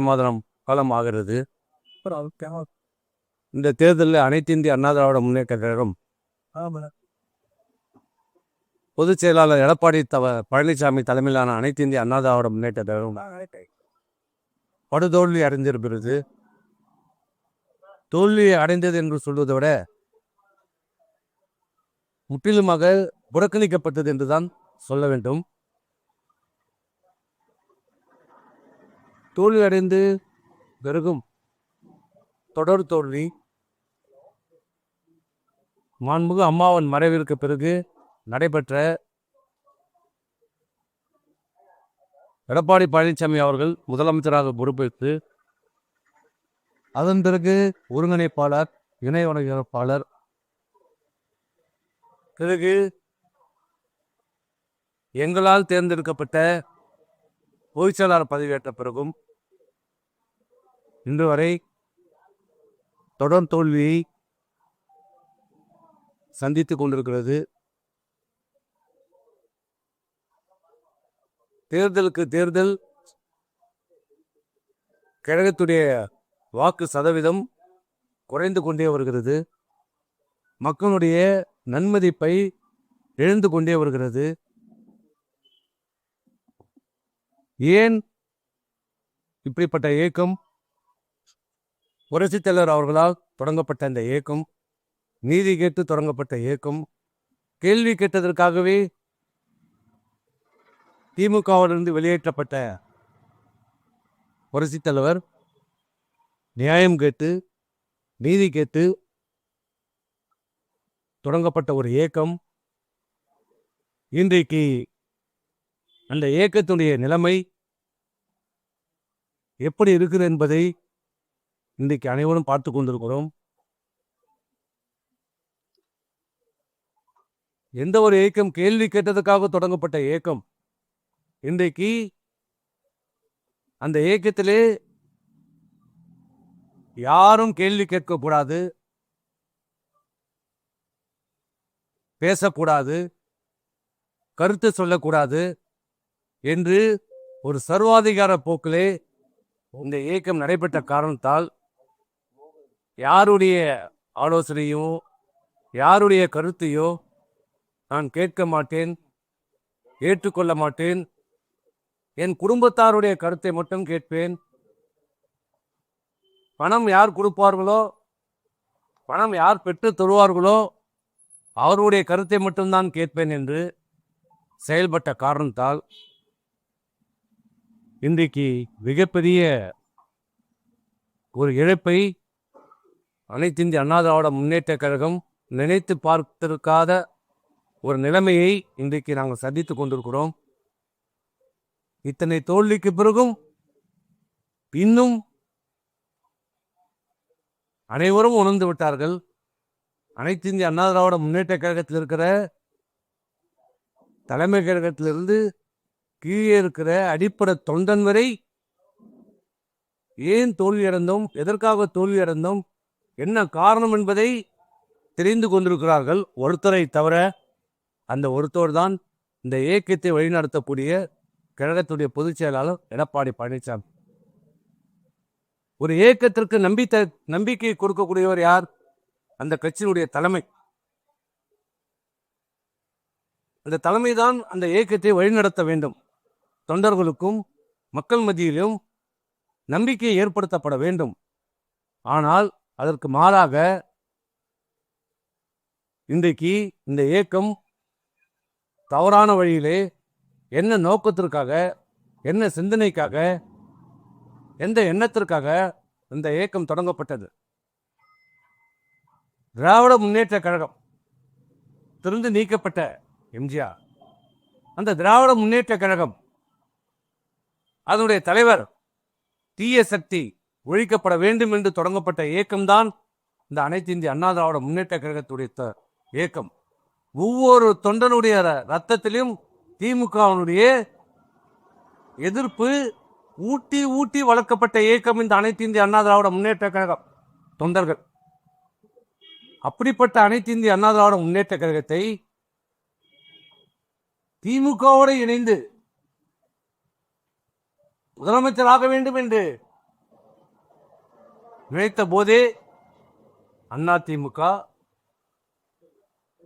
மாதம் காலம் ஆகிறது. இந்த தேர்தலில் அனைத்து இந்திய அண்ணா திராவிட முன்னேற்ற கழகம் பொதுச் செயலாளர் எடப்பாடி பழனிசாமி தலைமையிலான அனைத்து இந்திய அண்ணா திராவிட முன்னேற்ற கழகம் படுதோல்வி அடைந்திருக்கிறது. தோல்வி அடைந்தது என்று சொல்வதை விட முற்றிலுமாக புறக்கணிக்கப்பட்டது என்றுதான் சொல்ல வேண்டும். தோல்வி அடைந்து பிறகும் தொடர் தோல்வி. மாண்புமிகு அம்மாவின் மறைவிற்கு பிறகு நடைபெற்ற எடப்பாடி பழனிசாமி அவர்கள் முதலமைச்சராக பொறுப்பேற்று அதன் பிறகு ஒருங்கிணைப்பாளர், இணை ஒருங்கிணைப்பாளர், பிறகு எங்களால் தேர்ந்தெடுக்கப்பட்ட பொதுச் செயலாளர் பதவியேற்ற பிறகும் இன்று வரை தொடர் தோல்வியை சந்தித்துக் கொண்டிருக்கிறது. தேர்தலுக்கு தேர்தல் கழகத்துடைய வாக்கு சதவீதம் குறைந்து கொண்டே வருகிறது. மக்களுடைய நன்மதிப்பை இழந்து கொண்டே வருகிறது. ஏன் இப்படிப்பட்ட இயக்கம்? புரட்சித் தலைவர் அவர்களால் தொடங்கப்பட்ட இந்த இயக்கம், நீதி கேட்டு தொடங்கப்பட்ட இயக்கம், கேள்வி கேட்டதற்காகவே திமுகவிலிருந்து வெளியேற்றப்பட்ட புரட்சித் தலைவர் நியாயம் கேட்டு நீதி கேட்டு தொடங்கப்பட்ட ஒரு இயக்கம். இன்றைக்கு அந்த இயக்கத்துடைய நிலைமை எப்படி இருக்குது என்பதை இன்றைக்கு அனைவரும் பார்த்து கொண்டிருக்கிறோம். எந்த ஒரு இயக்கம் கேள்வி கேட்டதுக்காக தொடங்கப்பட்ட இயக்கம் இன்றைக்கு அந்த இயக்கத்திலே யாரும் கேள்வி கேட்கக்கூடாது, பேசக்கூடாது, கருத்து சொல்லக்கூடாது என்று ஒரு சர்வாதிகார போக்கிலே இந்த இயக்கம் நடைபெற்ற காரணத்தால் யாருடைய ஆலோசனையோ யாருடைய கருத்தையோ நான் கேட்க மாட்டேன், ஏற்றுக்கொள்ள மாட்டேன். என் குடும்பத்தாருடைய கருத்தை மட்டும் கேட்பேன். பணம் யார் கொடுப்பார்களோ, பணம் யார் பெற்று தருவார்களோ அவருடைய கருத்தை மட்டும்தான் கேட்பேன் என்று செயல்பட்ட காரணத்தால் இன்றைக்கு மிகப்பெரிய ஒரு இழப்பை அனைத்து இந்திய அண்ணா திராவிட முன்னேற்ற கழகம் நினைத்து பார்த்திருக்காத ஒரு நிலைமையை இன்றைக்கு நாங்கள் சந்தித்து கொண்டிருக்கிறோம். இத்தனை தோல்விக்கு பிறகும் இன்னும் அனைவரும் உணர்ந்து விட்டார்கள். அனைத்து இந்திய அண்ணா திராவிட முன்னேற்ற கழகத்தில் இருக்கிற தலைமை கழகத்திலிருந்து கீழே இருக்கிற அடிப்படை தொண்டன் வரை ஏன் தோல்வி அடைந்தோம், எதற்காக தோல்வி அடைந்தோம், என்ன காரணம் என்பதை தெரிந்து கொண்டிருக்கிறார்கள். ஒருத்தரை தவிர அந்த ஒருத்தர் தான் இந்த இயக்கத்தை வழிநடத்தக்கூடிய கழகத்துடைய பொதுச் செயலாளர் எடப்பாடி பழனிசாமி. ஒரு இயக்கத்திற்கு நம்பிக்கை கொடுக்கக்கூடியவர் யார்? அந்த கட்சியினுடைய தலைமை. அந்த தலைமை தான் அந்த இயக்கத்தை வழிநடத்த வேண்டும். தொண்டர்களுக்கும் மக்கள் மத்தியிலும் நம்பிக்கை ஏற்படுத்தப்பட வேண்டும். ஆனால் அதற்கு மாறாக இன்றைக்கு இந்த இயக்கம் தவறான வழியிலே என்ன நோக்கத்திற்காக, என்ன சிந்தனைக்காக, எந்த எண்ணத்திற்காக இந்த இயக்கம் தொடங்கப்பட்டது? திராவிட முன்னேற்ற கழகம் திருந்து நீக்கப்பட்ட எம்ஜிஆர், அந்த திராவிட முன்னேற்ற கழகம் அதனுடைய தலைவர் தீய சக்தி ஒழிக்கப்பட வேண்டும் என்று தொடங்கப்பட்ட இயக்கம்தான் இந்த அனைத்து இந்திய அண்ணா திராவிட முன்னேற்ற கழகத்துடைய இயக்கம். ஒவ்வொரு தொண்டனுடைய ரத்தத்திலும் திமுகவினுடைய எதிர்ப்பு ஊட்டி ஊட்டி வளர்க்கப்பட்ட இயக்கம் இந்த அனைத்து இந்திய அண்ணா திராவிட முன்னேற்ற கழகம் தொண்டர்கள். அப்படிப்பட்ட அனைத்து இந்திய அண்ணா திராவிட முன்னேற்ற கழகத்தை திமுகவோடு இணைந்து முதலமைச்சராக வேண்டும் என்று நினைத்த போதே அதிமுக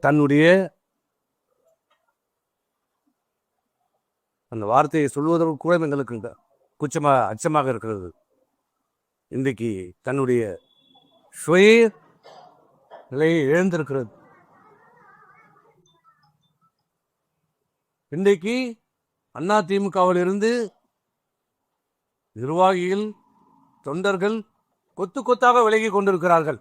தன்னுடைய அந்த வார்த்தையை சொல்வதற்கு கூட எங்களுக்கு அச்சமாக இருக்கிறது. இன்றைக்கு தன்னுடைய சுய நிலையை இழந்திருக்கிறது. இன்றைக்கு அதிமுகவில் இருந்து நிர்வாகிகள், தொண்டர்கள் கொத்து கொத்தாக விலகி கொண்டிருக்கிறார்கள்.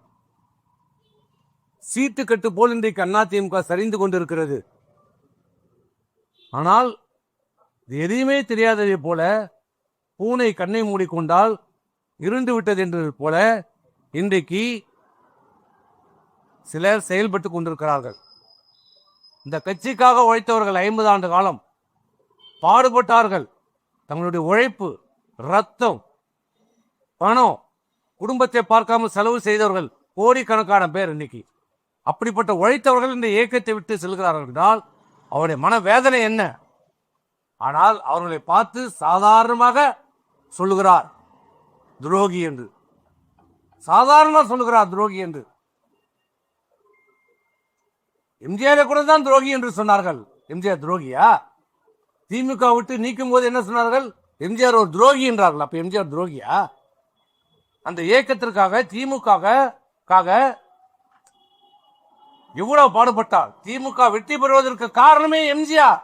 சீட்டு கட்டு போல் இன்றைக்கு அதிமுக சரிந்து கொண்டிருக்கிறது. ஆனால் இது எதையுமே தெரியாததை போல, பூனை கண்ணை மூடிக்கொண்டால் இருண்டு விட்டது என்றது போல இன்றைக்கு சிலர் செயல்பட்டு கொண்டிருக்கிறார்கள். இந்த கட்சிக்காக உழைத்தவர்கள் 50 ஆண்டு காலம் பாடுபட்டார்கள். தங்களுடைய உழைப்பு, ரத்தம், பணம், குடும்பத்தை பார்க்காமல் செலவு செய்தவர்கள் கோடிக்கணக்கான பேர். இன்னைக்கு அப்படிப்பட்ட உழைத்தவர்கள் இந்த இயக்கத்தை விட்டு செல்கிறார்கள் என்றால் அவருடைய மனவேதனை என்ன? ஆனால் அவர்களை பார்த்து சாதாரணமாக சொல்லுகிறார் துரோகி என்று. சாதாரணமாக சொல்லுகிறார் துரோகி என்று. எம்ஜிஆரை கூட தான் துரோகி என்று சொன்னார்கள். எம்ஜிஆர் துரோகியா? திமுக விட்டு நீக்கும் போது என்ன சொன்னார்கள்? எம்ஜிஆர் ஒரு துரோகி என்றார்கள். அப்ப எம்ஜிஆர் துரோகியா? அந்த இயக்கத்திற்காக, திமுக எவ்வளவு பாடுபட்டார். திமுக வெற்றி பெறுவதற்கு காரணமே எம்ஜிஆர்.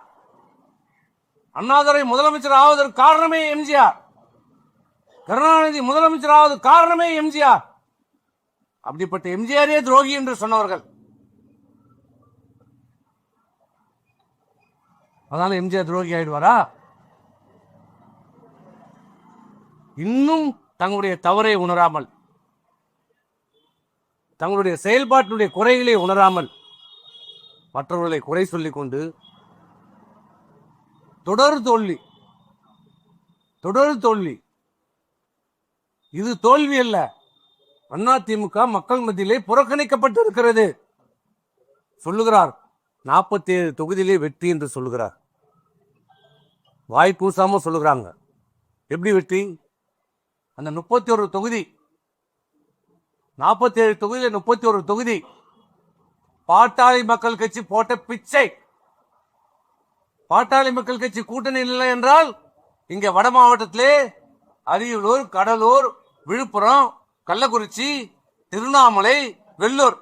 அண்ணாதுரை முதலமைச்சர் ஆவதற்கு காரணமே எம்ஜிஆர். கருணாநிதி முதலமைச்சர் ஆவதற்கு காரணமே எம்ஜிஆர். அப்படிப்பட்ட எம்ஜிஆரே துரோகி என்று சொன்னவர்கள். அதனால எம்ஜிஆர் துரோகி ஆயிடுவாரா? இன்னும் தங்களுடைய தவறை உணராமல், தங்களுடைய செயல்பாட்டினுடைய குறைகளை உணராமல் மற்றவர்களை குறை சொல்லிக் கொண்டு தொடர் தோல்வி. இது தோல்வி அல்ல. அதிமுக மக்கள் மத்தியிலே புறக்கணிக்கப்பட்டு இருக்கிறது. சொல்லுகிறார் 47 தொகுதியிலே வெற்றி என்று சொல்லுகிறார். வாய் கூசாம சொல்லுகிறாங்க. எப்படி வெற்றி? அந்த 31 தொகுதி, 47 தொகுதியில் 31 தொகுதி பாட்டாளி மக்கள் கட்சி போட்ட பிச்சை. பாட்டாளி மக்கள் கட்சி கூட்டணி இல்லை என்றால் இங்க வட மாவட்டத்திலே அரியலூர், கடலூர், விழுப்புரம், கள்ளக்குறிச்சி, திருவண்ணாமலை, வெள்ளூர்,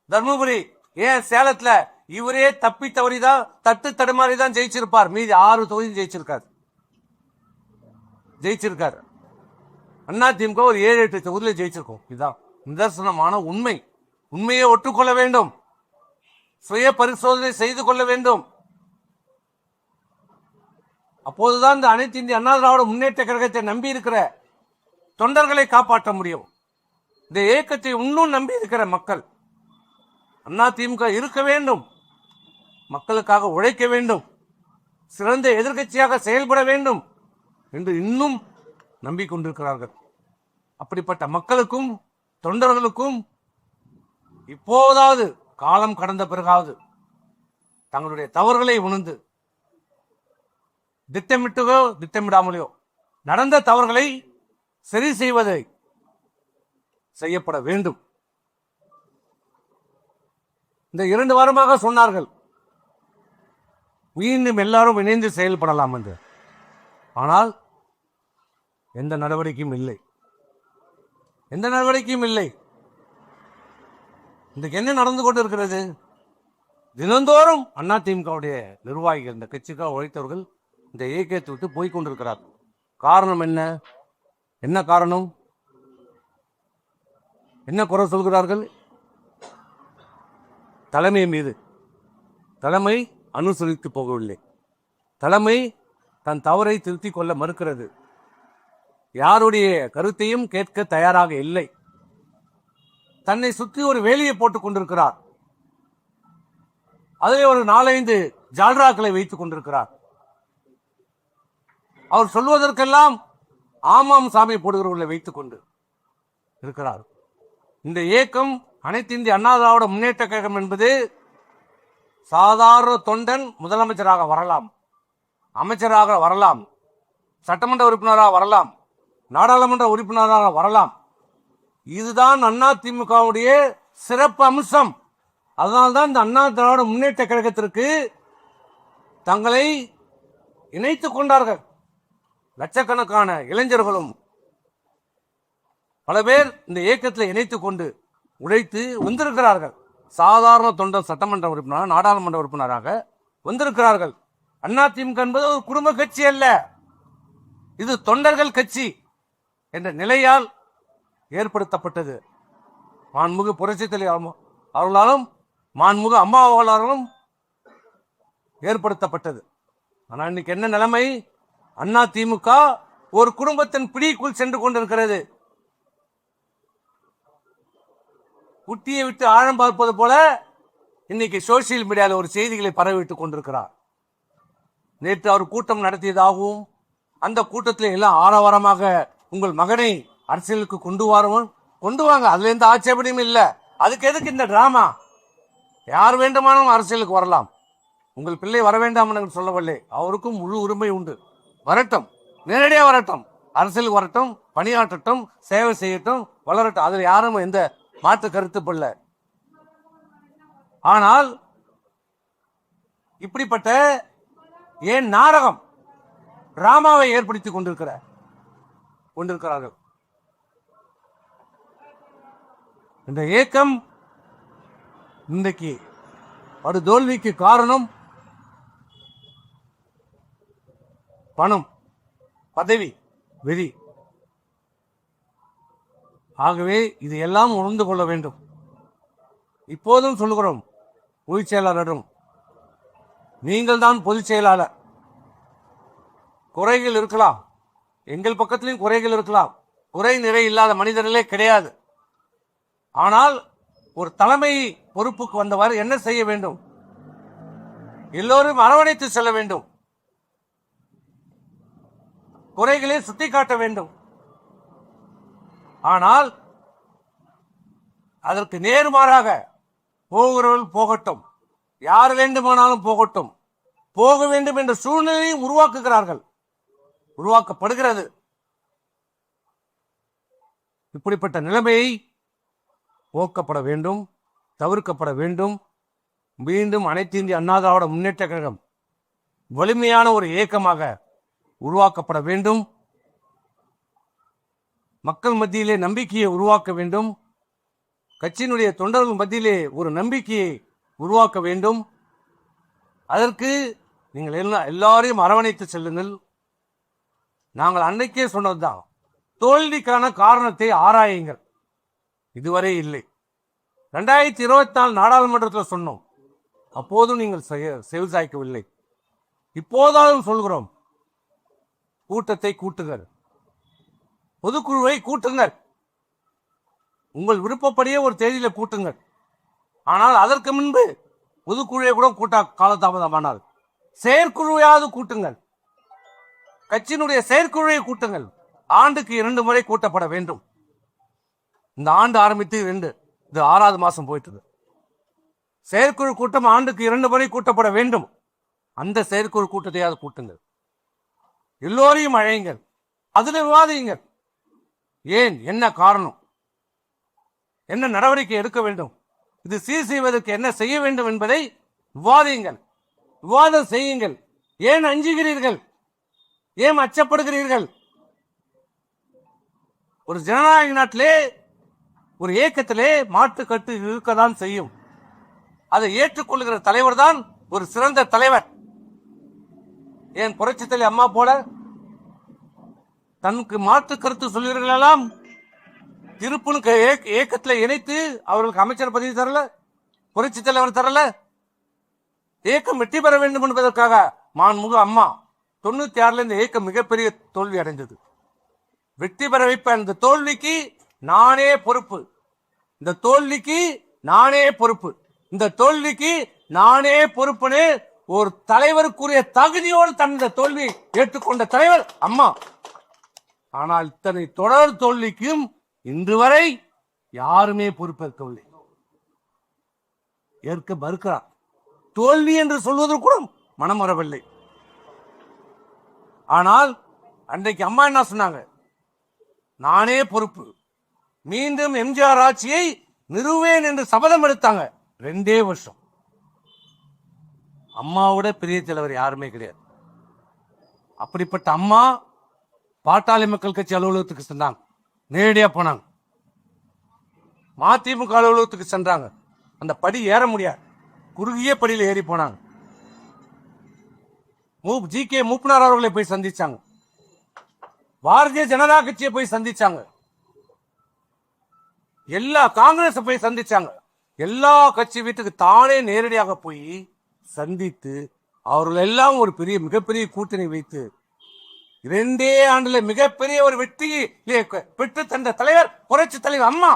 தர்மபுரி, ஏன் சேலத்துல இவரே தப்பி தவறிதான் தட்டு தடுமாறிதான் ஜெயிச்சிருப்பார். மீதி 6 தொகுதி ஜெயிச்சிருக்காரு. அதிமுக ஒரு 7-8 தொகுதியில் ஜெயிச்சிருக்கோம். இதுதான் நிதர்சனமான உண்மை. உண்மையை ஒற்றுக்கொள்ள வேண்டும். சுய பரிசோதனை செய்து கொள்ள வேண்டும். அப்போதுதான் இந்த அனைத்து இந்திய அண்ணா திராவிட முன்னேற்ற கழகத்தை நம்பி இருக்கிற தொண்டர்களை காப்பாற்ற முடியும். இந்த இயக்கத்தை இன்னும் நம்பி இருக்கிற மக்கள் அதிமுக இருக்க வேண்டும், மக்களுக்காக உழைக்க வேண்டும், சிறந்த எதிர்க்கட்சியாக செயல்பட வேண்டும் என்று இன்னும் நம்பிக்கொண்டிருக்கிறார்கள். அப்படிப்பட்ட மக்களுக்கும் தொண்டர்களுக்கும் இப்போதாவது காலம் கடந்த பிறகாவது தங்களுடைய தவறுகளை உணர்ந்து திட்டமிடாமலையோ நடந்த தவறுகளை சரி செய்வதை செய்யப்பட வேண்டும். இந்த 2 வாரமாக சொன்னார்கள் மீண்டும் எல்லாரும் இணைந்து செயல்படலாம் என்று. ஆனால் எந்த நடவடிக்கையும் இல்லை. இன்றைக்கு என்ன நடந்து கொண்டு இருக்கிறது? தினந்தோறும் அதிமுகவுடைய நிர்வாகிகள், இந்த கட்சிக்காக உழைத்தவர்கள் இந்த இயக்கத்தை விட்டு போய்கொண்டிருக்கிறார். காரணம் என்ன காரணம்? என்ன குறை சொல்கிறார்கள்? தலைமை மீது. தலைமை அனுசரித்து போகவில்லை. தலைமை தன் தவறை திருத்திக் கொள்ள மறுக்கிறது. யாருடைய கருத்தையும் கேட்க தயாராக இல்லை. தன்னை சுற்றி ஒரு வேலியை போட்டுக் கொண்டிருக்கிறார். அதிலே ஒரு 4-5 ஜால்ராக்களை வைத்துக் கொண்டிருக்கிறார். அவர் சொல்வதற்கெல்லாம் ஆமாம் சாமி போடுகிறவர்களை வைத்துக் கொண்டு இருக்கிறார். இந்த இயக்கம் அனைத்து இந்திய அண்ணா திராவிட முன்னேற்ற கழகம் என்பது சாதாரண தொண்டன் முதலமைச்சராக வரலாம், அமைச்சராக வரலாம், சட்டமன்ற உறுப்பினராக வரலாம், நாடாளுமன்ற உறுப்பினராக வரலாம். இதுதான் அதிமுகவுடைய சிறப்பு அம்சம். அதனால்தான் இந்த அண்ணா திராவிட முன்னேற்ற கழகத்திற்கு தங்களை இணைத்துக் கொண்டார்கள். லட்சக்கணக்கான இளைஞர்களும் பல பேர் இந்த இயக்கத்தில் இணைத்துக் கொண்டு உழைத்து வந்திருக்கிறார்கள். சாதாரண தொண்டர் சட்டமன்ற உறுப்பினர், நாடாளுமன்ற உறுப்பினராக வந்திருக்கிறார்கள். அதிமுக என்பது ஒரு குடும்ப கட்சி அல்ல, இது தொண்டர்கள் கட்சி என்ற நிலையால் ஏற்படுத்தப்பட்டது. மாண்புமிகு புரட்சித் தலைவர் அவர்களாலும் மாண்புமிகு அம்மா அவர்களாலும் ஏற்படுத்தப்பட்டது. ஆனால் இன்னைக்கு என்ன நிலைமை? அதிமுக ஒரு குடும்பத்தின் பிடிக்குள் சென்று கொண்டிருக்கிறது. குட்டியை விட்டு ஆழம் பார்ப்பது போல இன்னைக்கு சோசியல் மீடியாவில் ஒரு செய்திகளை பரவிட்டுக் கொண்டிருக்கிறார். நேற்று அவர் கூட்டம் நடத்தியதாகவும் அந்த கூட்டத்தில் எல்லாம் ஆரவாரமாக உங்கள் மகனை அரசியலுக்கு கொண்டு வாங்க, அதுல எந்த ஆட்சேபனையும் இல்லை. அதுக்கு எதுக்கு இந்த டிராமா? யார் வேண்டுமானாலும் அரசியலுக்கு வரலாம், உங்கள் பிள்ளை வர வேண்டாம் என்று சொல்லவில்லை. அவருக்கும் முழு உரிமை உண்டு. வரட்டும், நேரடியாக வரட்டும், அரசியலுக்கு வரட்டும், பணியாற்றட்டும், சேவை செய்யட்டும், வளரட்டும். அதில் யாரும் எந்த மாற்று கருத்து பல்ல. ஆனால் இப்படிப்பட்ட ஏன் நாடகம் டிராமாவை ஏற்படுத்திக் கொண்டிருக்கிறார்கள். இந்த இயக்கம் இன்றைக்கு ஒரு தோல்விக்கு காரணம் பணம், பதவி, வெறி. ஆகவே இது எல்லாம் உணர்ந்து கொள்ள வேண்டும். இப்போதும் சொல்லுகிறோம் பொதுச் செயலாளரும், நீங்கள் தான் பொதுச் செயலாளர். குறைகள் இருக்கலாம், எங்கள் பக்கத்திலும் குறைகள் இருக்கலாம். குறை நிறை இல்லாத மனிதர்களே கிடையாது. ஆனால் ஒரு தலைமை பொறுப்புக்கு வந்தவர் என்ன செய்ய வேண்டும்? எல்லோரும் அரவணைத்து செல்ல வேண்டும், குறைகளை சுட்டிக்காட்ட வேண்டும். ஆனால் அதற்கு நேர்மாறாக போகிறவர்கள் போகட்டும், யார் வேண்டுமானாலும் போகட்டும், போக வேண்டும் என்ற சூழ்நிலையை உருவாக்கப்படுகிறது. இப்படிப்பட்ட நிலைமையை போக்கப்பட வேண்டும், தவிர்க்கப்பட வேண்டும். மீண்டும் அனைத்து இந்திய அண்ணா திராவிட முன்னேற்ற கழகம் வலிமையான ஒரு இயக்கமாக உருவாக்கப்பட வேண்டும். மக்கள் மத்தியிலே நம்பிக்கையை உருவாக்க வேண்டும். கட்சியினுடைய தொண்டர்கள் மத்தியிலே ஒரு நம்பிக்கையை உருவாக்க வேண்டும். அதற்கு நீங்கள் எல்லாரையும் அரவணைத்து செல்லுங்கள். நாங்கள் அன்னைக்கே சொன்னதுதான், தோல்விக்கான காரணத்தை ஆராயுங்கள். இதுவரை இல்லை. 2024 நாடாளுமன்றத்தில் சொன்னோம், அப்போதும் நீங்கள் செவிசாய்க்கவில்லை. இப்போதாவது சொல்கிறோம், கூட்டத்தை கூட்டுங்கள், பொதுக்குழுவை கூட்டுங்கள், உங்கள் விருப்பப்படியே ஒரு தேதியில கூட்டுங்கள். ஆனால் அதற்கு முன்பு பொதுக்குழுவை கூட காலதாமதமானால் செயற்குழுவையாவது கூட்டுங்கள். கட்சியினுடைய செயற்குழுவை கூட்டுங்கள். ஆண்டுக்கு 2 முறை கூட்டப்பட வேண்டும். இந்த ஆண்டு ஆரம்பித்து இது 6வது மாசம் போயிட்டு. செயற்குழு கூட்டம் ஆண்டுக்கு 2 முறை கூட்டப்பட வேண்டும். அந்த செயற்குழு கூட்டத்தையாவது கூட்டுங்கள். எல்லோரையும் அழையுங்கள், அதில் விவாதியுங்கள். ஏன், என்ன காரணம், என்ன நடவடிக்கை எடுக்க வேண்டும், இது சீர் செய்வதற்கு என்ன செய்ய வேண்டும் என்பதை விவாதியுங்கள், விவாதம் செய்யுங்கள். ஏன் அஞ்சுகிறீர்கள்? ஏன் அச்சப்படுகிறீர்கள்? ஒரு ஜனநாயக நாட்டிலே, ஒரு இயக்கத்திலே மாற்றுக்கட்டு இருக்கதான் செய்யும். அதை ஏற்றுக்கொள்கிற தலைவர் தான் ஒரு சிறந்த தலைவர். ஏன் புரட்சித் தலைவர் அம்மா போல தனக்கு மாற்று கருத்து சொல்வீர்களெல்லாம் திருப்புணு இயக்கத்தில் இணைத்து அவர்களுக்கு அமைச்சர் பதவி தரல, புரட்சி தலைவர் தரல. இயக்கம் வெற்றி பெற வேண்டும் என்பதற்காக மாண்புமிகு அம்மா 96 இந்த இயக்கம் மிகப்பெரிய தோல்வி அடைந்தது. வெற்றி பெற வைப்ப அந்த தோல்விக்கு நானே பொறுப்பு, இந்த தோல்விக்கு நானே பொறுப்பு, இந்த தோல்விக்கு நானே பொறுப்புன்னு ஒரு தலைவருக்குரிய தகுதியோடு தந்த தோல்வியை ஏற்றுக்கொண்ட தலைவர் அம்மா. ஆனால் இத்தனை தொடர் தோல்விக்கும் இன்று வரை யாருமே பொறுப்பேற்கவில்லை, ஏற்க மறுக்கிறார். தோல்வி என்று சொல்வதற்கு கூட மனம் வரவில்லை. ஆனால் அன்றைக்கு அம்மா என்ன சொன்னாங்க? நானே பொறுப்பு, மீண்டும் எம்ஜிஆர் ஆட்சியை நிறுவேன் என்று சபதம் எடுத்தாங்க. 2 வருஷம். அம்மாவோட பெரிய தலைவர் யாருமே கிடையாது. அப்படிப்பட்ட அம்மா பாட்டாளி மக்கள் கட்சி அலுவலகத்துக்கு சென்றாங்க, நேரடியா போனாங்க. மதிமுக அலுவலகத்துக்கு சென்றாங்க, அந்த படி ஏற முடியாது, குறுகிய படியில் ஏறி போனாங்க. ஜி.கே. மூப்பனார் அவர்களை போய் சந்திச்சாங்க, பாரதிய ஜனதா கட்சியை போய் சந்திச்சாங்க, எல்லா காங்கிரஸ் போய் சந்திச்சாங்க. எல்லா கட்சி வீட்டுக்கு தானே நேரடியாக போய் சந்தித்து அவர்கள் எல்லாம் ஒரு மிகப்பெரிய கூட்டணி வைத்து 2 ஆண்டுல மிகப்பெரிய ஒரு வெற்றியை பெற்று தந்த தலைவர் புரட்சி தலைவர் அம்மா.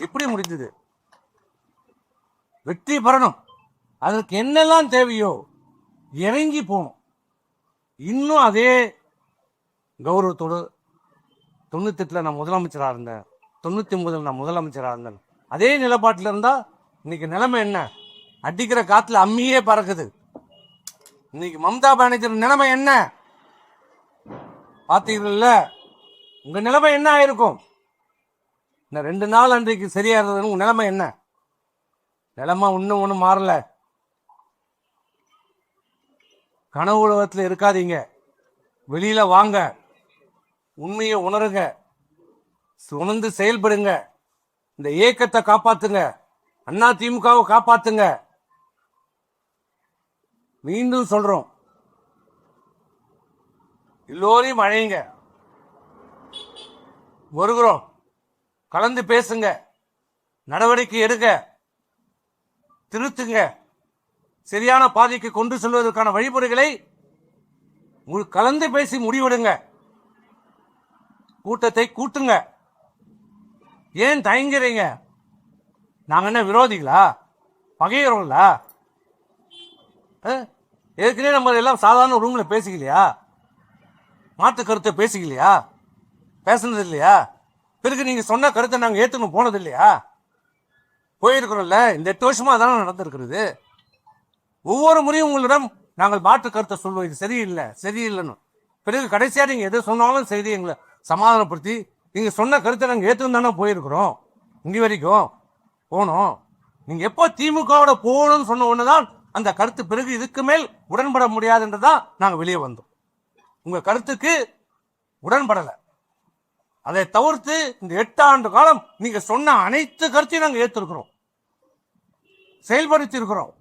எப்படி முடிந்தது? வெற்றி பெறணும், அதற்கு என்னெல்லாம் தேவையோ இறங்கி போகணும். இன்னும் அதே கௌரவத்தோடு 98 நான் முதலமைச்சராக இருந்தேன், 99 நான் முதலமைச்சராக இருந்தேன், அதே நிலப்பாட்டில் இருந்தா இன்னைக்கு நிலைமை என்ன? அடிக்கிற காத்துல அம்மியே பறக்குது. இன்னைக்கு மம்தா பானர்ஜி நிலைமை என்ன பாத்தீங்கல்ல? உங்க நிலைமை என்ன ஆயிருக்கும்? இந்த 2 நாள் அன்றைக்கு சரியா இருந்தது, உங்க நிலைமை என்ன? நிலைமை இன்னும் ஒண்ணும் மாறல. கனவு உலகத்தில் இருக்காதீங்க, வெளியில வாங்க, உண்மையை உணருங்க, உணர்ந்து செயல்படுங்க, இந்த இயக்கத்தை காப்பாத்துங்க, அண்ணா திமுகவை காப்பாத்துங்க. மீண்டும் சொல்றோம், எல்லோரையும் அழைங்க, வருகிறோம், கலந்து பேசுங்க, நடவடிக்கை எடுங்க, திருத்துங்க, சரியான பாதைக்கு கொண்டு செல்வதற்கான வழிமுறைகளை கலந்து பேசி முடிவெடுங்க, கூட்டத்தை கூட்டுங்க. ஏன் தயங்குறீங்க? நாங்க என்ன விரோதிகளா, பகையர்களா? ஏற்கனவே நம்ம எல்லாம் சாதாரண ரூம்ல பேசிக்கலையா? மாற்று கருத்தை பேசிக்கலையா? பேசுனது இல்லையா? பிறகு நீங்க சொன்ன கருத்தை நாங்க ஏத்துக்கணும் போனது இல்லையா? போயிருக்கிறோம்ல, இந்த 8 வருஷமா தானே நடந்திருக்கிறது. ஒவ்வொரு முறையும் உங்களிடம் நாங்கள் மாற்று கருத்தை சொல்வோம், இது சரியில்லை சரியில்லைன்னு. பிறகு கடைசியா நீங்க எது சொன்னாலும் சரி எங்களை சமாதானப்படுத்தி நீங்க சொன்ன கருத்தை நாங்கள் ஏற்றுன்னு தானே போயிருக்கிறோம். இங்க வரைக்கும் போனோம். நீங்க எப்போ திமுகவோட போகணும்னு சொன்ன ஒண்ணுதான் அந்த கருத்து. பிறகு இதுக்கு மேல் உடன்பட முடியாது என்றுதான் நாங்கள் வெளியே வந்தோம். உங்க கருத்துக்கு உடன்படல. அதை தவிர்த்து இந்த 8 ஆண்டு காலம் நீங்க சொன்ன அனைத்து கருத்தையும் நாங்கள் ஏற்றிருக்கிறோம், செயல்படுத்தி இருக்கிறோம்.